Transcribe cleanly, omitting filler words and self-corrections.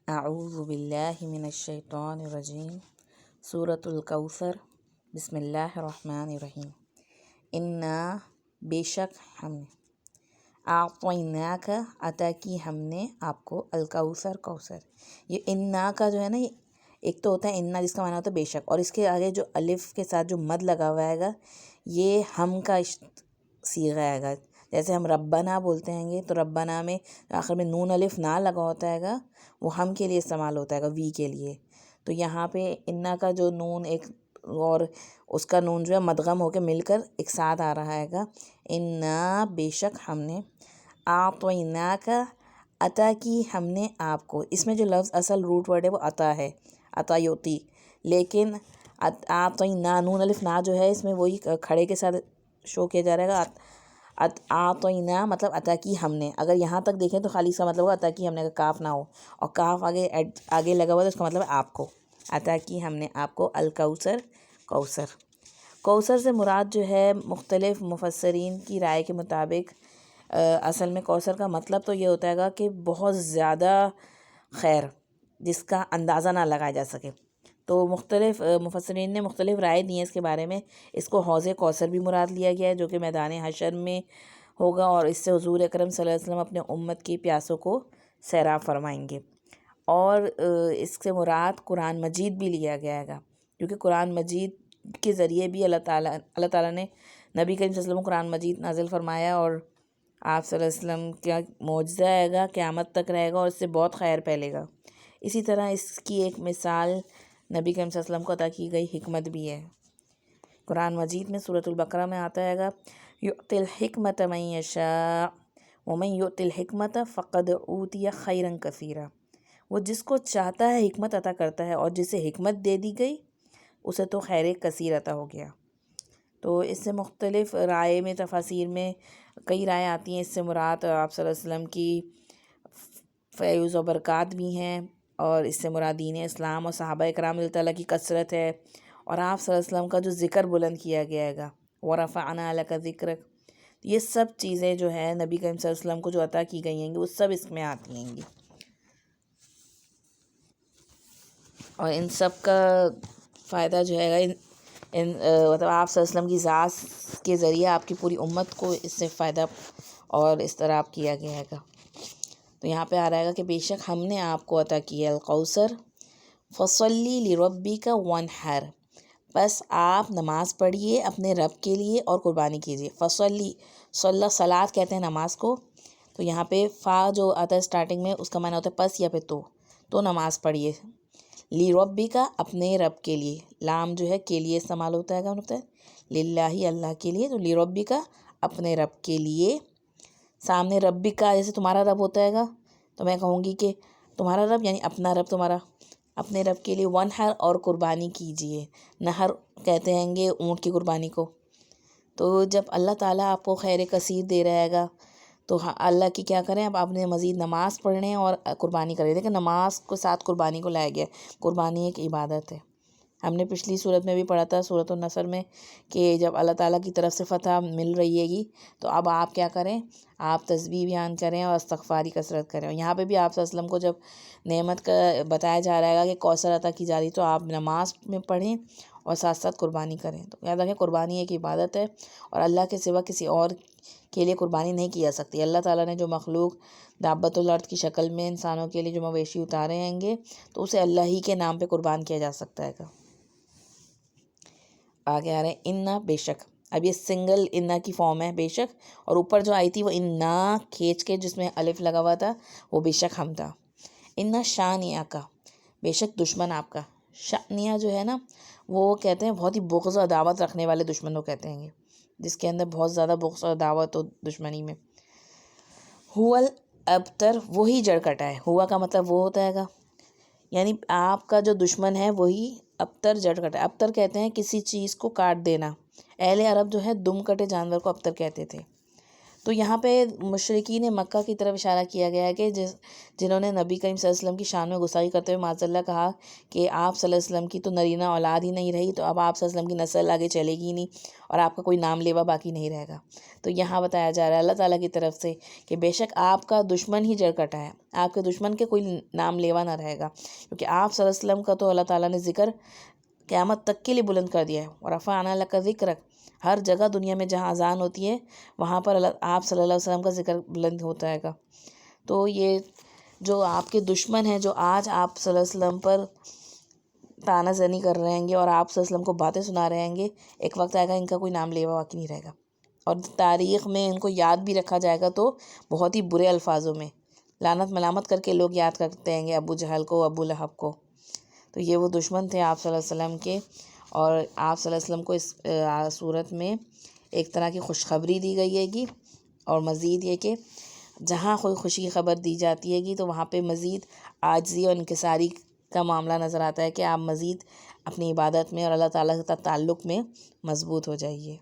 اعوذ باللہ من الشیطان الرجیم سورۃ الکوثر بسم اللہ الرحمن الرحیم انا بے شک ہم نے اعطیناک عطا کی ہم نے آپ کو الکوثر کوثر. یہ انا کا جو ہے نا، یہ ایک تو ہوتا ہے انا جس کا معنی ہوتا ہے بے شک، اور اس کے آگے جو الف کے ساتھ جو مد لگا ہوا ہے گا یہ ہم کا صیغہ ہے گا. جیسے ہم ربنا بولتے ہیں گے تو ربنا میں آخر میں نون الف نہ لگا ہوتا ہے گا، وہ ہم کے لیے استعمال ہوتا ہے گا، وی کے لیے. تو یہاں پہ انا کا جو نون ایک اور اس کا نون جو ہے مدغم ہو کے مل کر ایک ساتھ آ رہا ہے گا. انا بے شک ہم نے اعطیناک عطا کی ہم نے آپ کو. اس میں جو لفظ اصل روٹ ورڈ ہے وہ عطا ہے، عطا یوتی، لیکن اعطینا نون الف نا جو ہے اس میں وہی کھڑے کے ساتھ شو کیا جا رہا ہے گا. اعطینا مطلب عطا کی ہم نے. اگر یہاں تک دیکھیں تو خالی اس کا مطلب ہوگا عطا کی ہم نے، اگر کاف نہ ہو اور کاف آگے لگا ہوا تو اس کا مطلب ہے آپ کو. عطا کی ہم نے آپ کو الکوثر کوثر. کوثر سے مراد جو ہے مختلف مفسرین کی رائے کے مطابق اصل میں کوثر کا مطلب تو یہ ہوتا ہے گا کہ بہت زیادہ خیر جس کا اندازہ نہ لگایا جا سکے. تو مختلف مفسرین نے مختلف رائے دی ہیں اس کے بارے میں. اس کو حوض کوثر بھی مراد لیا گیا ہے جو کہ میدان حشر میں ہوگا، اور اس سے حضور اکرم صلی اللہ علیہ وسلم اپنے امت کی پیاسوں کو سیراب فرمائیں گے. اور اس سے مراد قرآن مجید بھی لیا گیا گا، کیونکہ قرآن مجید کے ذریعے بھی اللہ تعالیٰ نے نبی کریم صلی اللہ علیہ وسلم کو قرآن مجید نازل فرمایا، اور آپ صلی اللہ علیہ وسلم کا معجزہ آئے گا، قیامت تک رہے گا اور اس سے بہت خیر پھیلے گا. اسی طرح اس کی ایک مثال نبی کریم صلی اللہ علیہ وسلم کو عطا کی گئی حکمت بھی ہے. قرآن مجید میں سورۃ البقرہ میں آتا ہے گا یؤتی الحکمۃ من یشاء ومن یؤت الحکمۃ فقد اوتی خیرا کثیرا. وہ جس کو چاہتا ہے حکمت عطا کرتا ہے، اور جسے حکمت دے دی گئی اسے تو خیر کثیر عطا ہو گیا. تو اس سے مختلف رائے میں تفاسیر میں کئی رائے آتی ہیں. اس سے مراد آپ صلی اللہ علیہ وسلم کی فیض و برکات بھی ہیں، اور اس سے مراد دین اسلام اور صحابہ اکرام رضی اللہ کی کثرت ہے، اور آپ صلی اللہ علیہ وسلم کا جو ذکر بلند کیا گیا ہے گا وَرَفَعْنَا لَكَ ذِكْرَكَ. یہ سب چیزیں جو ہیں نبی کریم صلی اللہ علیہ وسلم کو جو عطا کی گئی ہیں گی وہ سب اس میں آتی ہیں گی. اور ان سب کا فائدہ جو ہے گا مطلب آپ صلی اللہ علیہ وسلم کی ذات کے ذریعے آپ کی پوری امت کو اس سے فائدہ اور استراب کیا گیا گا. تو یہاں پہ آ رہا ہے گا کہ بے شک ہم نے آپ کو عطا کیا الکوثر. فصلی لربک وانحر، بس آپ نماز پڑھیے اپنے رب کے لیے اور قربانی کیجیے. فصلی صلاۃ کہتے ہیں نماز کو. تو یہاں پہ فا جو آتا ہے اسٹارٹنگ میں اس کا معنی ہوتا ہے پس یا پھر تو نماز پڑھیے. لربک اپنے رب کے لیے. لام جو ہے کے لیے استعمال ہوتا ہے گا، للہ اللہ کے لیے. تو لربک اپنے رب کے لیے. سامنے ربی کا جیسے تمہارا رب ہوتا ہے گا تو میں کہوں گی کہ تمہارا رب یعنی اپنا رب تمہارا، اپنے رب کے لیے. ونحر اور قربانی کیجیے. نہر کہتے ہیں گے اونٹ کی قربانی کو. تو جب اللہ تعالیٰ آپ کو خیر کثیر دے رہے گا تو اللہ کی کیا کریں، اب آپ نے مزید نماز پڑھنے اور قربانی کریں. دیکھیں نماز کو ساتھ قربانی کو لایا گیا. قربانی ایک عبادت ہے. ہم نے پچھلی صورت میں بھی پڑھا تھا سورۃ النصر میں کہ جب اللہ تعالیٰ کی طرف سے فتح مل رہی ہے گی تو اب آپ کیا کریں، آپ تسبیح بیان کریں اور استغفاری کثرت کریں. اور یہاں پہ بھی آپ صلی اللہ علیہ وسلم کو جب نعمت کا بتایا جا رہا ہے کہ کوثر عطا کی جا رہی تو آپ نماز میں پڑھیں اور ساتھ ساتھ قربانی کریں. تو یاد رکھیں قربانی ایک عبادت ہے اور اللہ کے سوا کسی اور کے لیے قربانی نہیں کی جا سکتی. اللہ تعالیٰ نے جو مخلوق دابۃ الارض کی شکل میں انسانوں کے لیے جو مویشی اتارے ہیں گے تو اسے اللہ ہی کے نام پہ قربان کیا جا سکتا ہے گا. آگے آ رہے ہیں انا بے شک. اب یہ سنگل انا کی فارم ہے بے شک، اور اوپر جو آئی تھی وہ انا کھینچ کے جس میں الف لگا ہوا تھا وہ بے شک ہم تھا. انا شانیہ کا، بے شک دشمن آپ کا. شانیہ جو ہے نا وہ کہتے ہیں بہت ہی بغض و عداوت رکھنے والے دشمن کو کہتے ہیں گے، جس کے اندر بہت زیادہ بغض و عداوت ہو دشمنی میں. ہوا الابتر، وہی جڑ کٹا ہے. ہوا کا مطلب وہ ہوتا ہے گا یعنی آپ کا جو دشمن ہے وہی ابتر جڑ کٹا. ابتر کہتے ہیں کسی چیز کو کاٹ دینا. اہل عرب جو ہے دم کٹے جانور کو ابتر کہتے تھے. تو یہاں پہ مشرکین مکہ کی طرف اشارہ کیا گیا ہے کہ جنہوں نے نبی کریم صلی اللہ علیہ وسلم کی شان میں گستاخی کرتے ہوئے معاذ اللہ کہا کہ آپ صلی اللہ علیہ وسلم کی تو نرینہ اولاد ہی نہیں رہی، تو اب آپ صلی اللہ علیہ وسلم کی نسل آگے چلے گی نہیں اور آپ کا کوئی نام لیوا باقی نہیں رہے گا۔ تو یہاں بتایا جا رہا ہے اللہ تعالیٰ کی طرف سے کہ بے شک آپ کا دشمن ہی جڑ کٹا ہے، آپ کے دشمن کے کوئی نام لیوا نہ رہے گا، کیونکہ آپ صلی اللہ علیہ وسلم کا تو اللہ تعالیٰ نے ذکر قیامت تک کے لیے بلند کر دیا ہے۔ اور رفعنا لک ذکرک، ہر جگہ دنیا میں جہاں اذان ہوتی ہے وہاں پر آپ صلی اللہ علیہ وسلم کا ذکر بلند ہوتا ہے گا۔ تو یہ جو آپ کے دشمن ہیں، جو آج آپ صلی اللہ علیہ وسلم پر طعنہ زنی کر رہے ہیں گے اور آپ صلی اللہ علیہ وسلم کو باتیں سنا رہے ہیں گے، ایک وقت آئے گا ان کا کوئی نام لیوا باقی نہیں رہے گا، اور تاریخ میں ان کو یاد بھی رکھا جائے گا تو بہت ہی برے الفاظوں میں، لعنت ملامت کر کے لوگ یاد کرتے ہیں گے ابو جہل کو، ابو لہب کو۔ تو یہ وہ دشمن تھے آپ صلی اللہ علیہ وسلم کے، اور آپ صلی اللہ علیہ وسلم کو اس صورت میں ایک طرح کی خوشخبری دی گئی ہے گی، اور مزید یہ کہ جہاں کوئی خوشی کی خبر دی جاتی ہے گی تو وہاں پہ مزید عاجزی اور انکساری کا معاملہ نظر آتا ہے کہ آپ مزید اپنی عبادت میں اور اللہ تعالیٰ کے تعلق میں مضبوط ہو جائیے۔